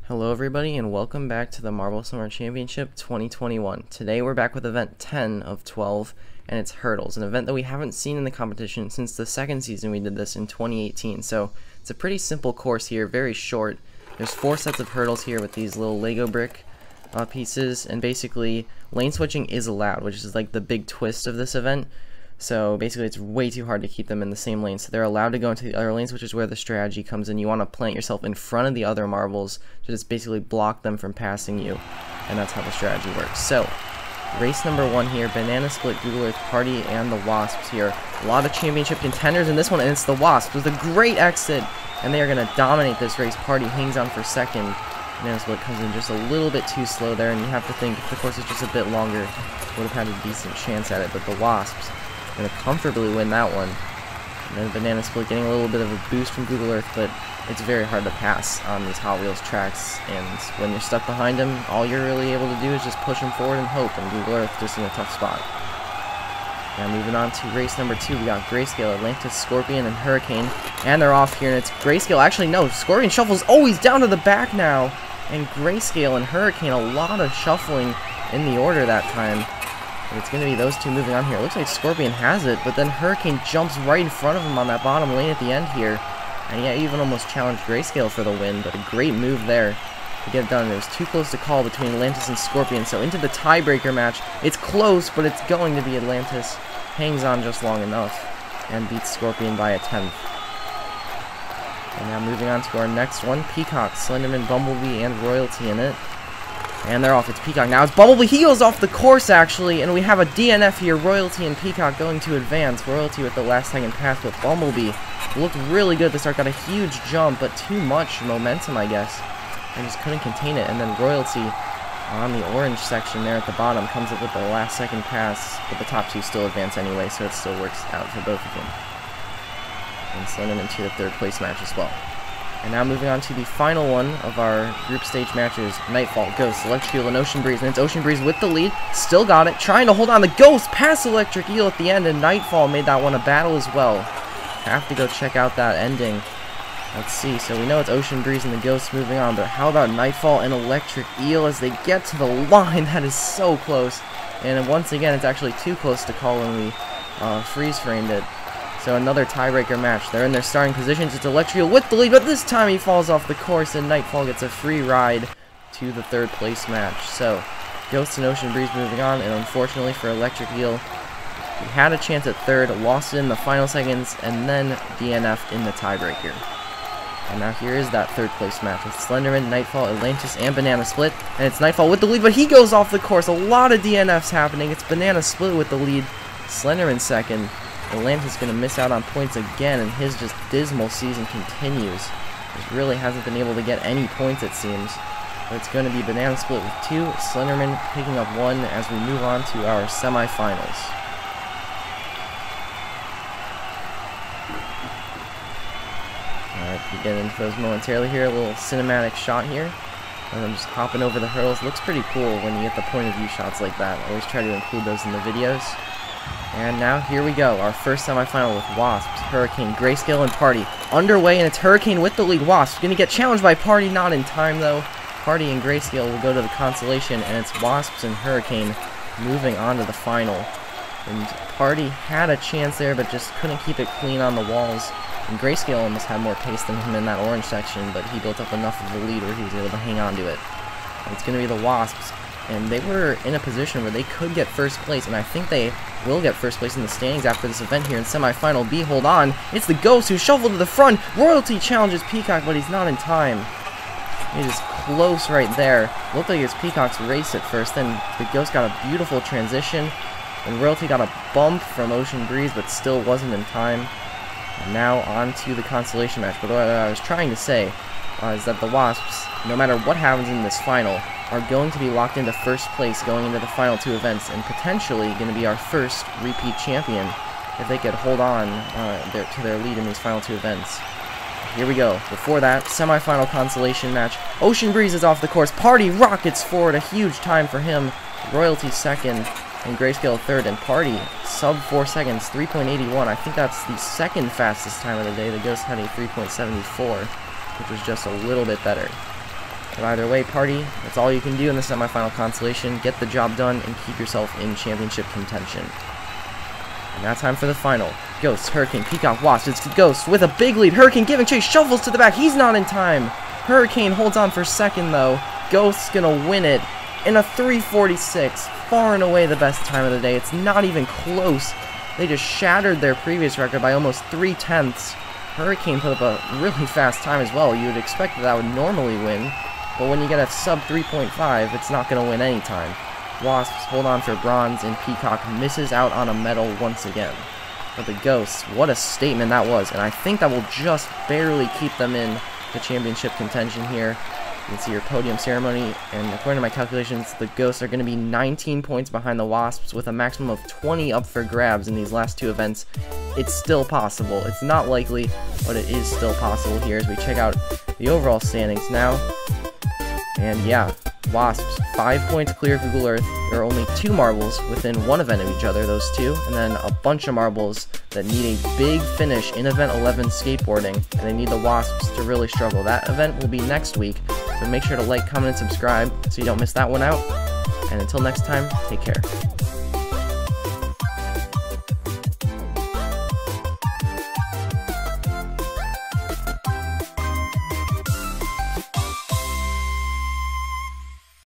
Hello everybody and welcome back to the Marble Summer Championship 2021. Today we're back with event 10 of 12 and it's hurdles, an event that we haven't seen in the competition since the second season we did this in 2018. So it's a pretty simple course here, very short. There's 4 sets of hurdles here with these little Lego brick pieces, and basically lane switching is allowed, which is like the big twist of this event. So basically it's way too hard to keep them in the same lane, so they're allowed to go into the other lanes, which is where the strategy comes in. You want to plant yourself in front of the other marbles to just basically block them from passing you, and that's how the strategy works. So race number 1 here, Banana Split, Google Earth, Party, and the Wasps here. A lot of championship contenders in this one, and it's the Wasps with a great exit, and they are going to dominate this race. Party hangs on for second. Banana Split comes in just a little bit too slow there, and you have to think if the course is just a bit longer, would have had a decent chance at it, but the Wasps going to comfortably win that one. And then Banana Split getting a little bit of a boost from Google Earth, but it's very hard to pass on these Hot Wheels tracks, and when you're stuck behind him, all you're really able to do is just push him forward and hope, and Google Earth just in a tough spot. Now moving on to race number 2, we got Grayscale, Atlantis, Scorpion, and Hurricane, and they're off here, and it's Grayscale. Actually, no, Scorpion shuffles always down to the back now, and Grayscale and Hurricane, a lot of shuffling in the order that time. It's going to be those two moving on here. It looks like Scorpion has it, but then Hurricane jumps right in front of him on that bottom lane at the end here. And yeah, even almost challenged Grayscale for the win, but a great move there to get it done. It was too close to call between Atlantis and Scorpion, so into the tiebreaker match. It's close, but it's going to be Atlantis. Hangs on just long enough and beats Scorpion by a 10th. And now moving on to our next one, Peacock, Slenderman, Bumblebee, and Royalty in it. And they're off. It's Peacock. Now it's Bumblebee. He goes off the course, actually, and we have a DNF here. Royalty and Peacock going to advance. Royalty with the last second pass, but Bumblebee looked really good at the start. Got a huge jump, but too much momentum, I guess, and just couldn't contain it. And then Royalty on the orange section there at the bottom comes up with the last second pass, but the top two still advance anyway, so it still works out for both of them. And Slenderman to the 3rd place match as well. And now moving on to the final one of our group stage matches, Nightfall, Ghost, Electric Eel, and Ocean Breeze. And it's Ocean Breeze with the lead, still got it, trying to hold on. The Ghost past Electric Eel at the end, and Nightfall made that one a battle as well. Have to go check out that ending. Let's see, so we know it's Ocean Breeze and the Ghost moving on, but how about Nightfall and Electric Eel as they get to the line? That is so close. And once again, it's actually too close to call when we freeze-framed it. So another tiebreaker match. They're in their starting positions. It's Electric Eel with the lead, but this time he falls off the course, and Nightfall gets a free ride to the 3rd place match. So Ghost and Ocean Breeze moving on, and unfortunately for Electric Eel, he had a chance at 3rd, lost it in the final seconds, and then DNF'd in the tiebreaker. And now here is that 3rd place match with Slenderman, Nightfall, Atlantis, and Banana Split. And it's Nightfall with the lead, but he goes off the course. A lot of DNFs happening. It's Banana Split with the lead, Slenderman 2nd. Atlantis is going to miss out on points again, and his just dismal season continues. He really hasn't been able to get any points, it seems. But it's going to be Banana Split with 2, Slenderman picking up 1 as we move on to our semifinals. Alright, we get into those momentarily here. A little cinematic shot here. And I'm just hopping over the hurdles. Looks pretty cool when you get the point of view shots like that. I always try to include those in the videos. And now here we go, our first semifinal with Wasps, Hurricane, Grayscale, and Party underway, and it's Hurricane with the lead. Wasps going to get challenged by Party, not in time though. Party and Grayscale will go to the consolation, and it's Wasps and Hurricane moving on to the final. And Party had a chance there, but just couldn't keep it clean on the walls. And Grayscale almost had more pace than him in that orange section, but he built up enough of the lead where he was able to hang on to it. And it's going to be the Wasps. And they were in a position where they could get 1st place, and I think they will get 1st place in the standings after this event here in semifinal B. Hold on, it's the Ghost who shuffled to the front. Royalty challenges Peacock, but he's not in time. He's just close right there. Looked like it was Peacock's race at first, then the Ghost got a beautiful transition, and Royalty got a bump from Ocean Breeze, but still wasn't in time. And now on to the consolation match. But what I was trying to say is that the Wasps, no matter what happens in this final, are going to be locked into 1st place going into the final 2 events, and potentially going to be our first repeat champion if they could hold on to their lead in these final 2 events. Here we go. Before that, semi-final consolation match. Ocean Breeze is off the course. Party rockets forward, a huge time for him. Royalty 2nd, and Grayscale 3rd, and Party sub 4 seconds, 3.81. I think that's the 2nd fastest time of the day. The Ghost had a 3.74, which was just a little bit better. But either way, party, that's all you can do in the semifinal consolation. Get the job done and keep yourself in championship contention. And now time for the final. Ghost, Hurricane, Peacock, Wasp. It's Ghost with a big lead. Hurricane giving chase, shovels to the back. He's not in time. Hurricane holds on for second, though. Ghost's gonna win it in a 3:46. Far and away the best time of the day. It's not even close. They just shattered their previous record by almost 3/10. Hurricane put up a really fast time as well. You would expect that would normally win, but when you get a sub 3.5, it's not going to win any time. Wasps hold on for bronze, and Peacock misses out on a medal once again. But the Ghosts, what a statement that was, and I think that will just barely keep them in the championship contention here. You can see your podium ceremony, and according to my calculations, the Ghosts are going to be 19 points behind the Wasps with a maximum of 20 up for grabs in these last two events. It's still possible. It's not likely, but it is still possible here as we check out the overall standings now. And yeah, Wasps 5 points clear of Google Earth. There are only 2 marbles within one event of each other, those two, and then a bunch of marbles that need a big finish in event 11 skateboarding, and they need the Wasps to really struggle. That event will be next week, so make sure to like, comment, and subscribe so you don't miss that one out. And until next time, take care.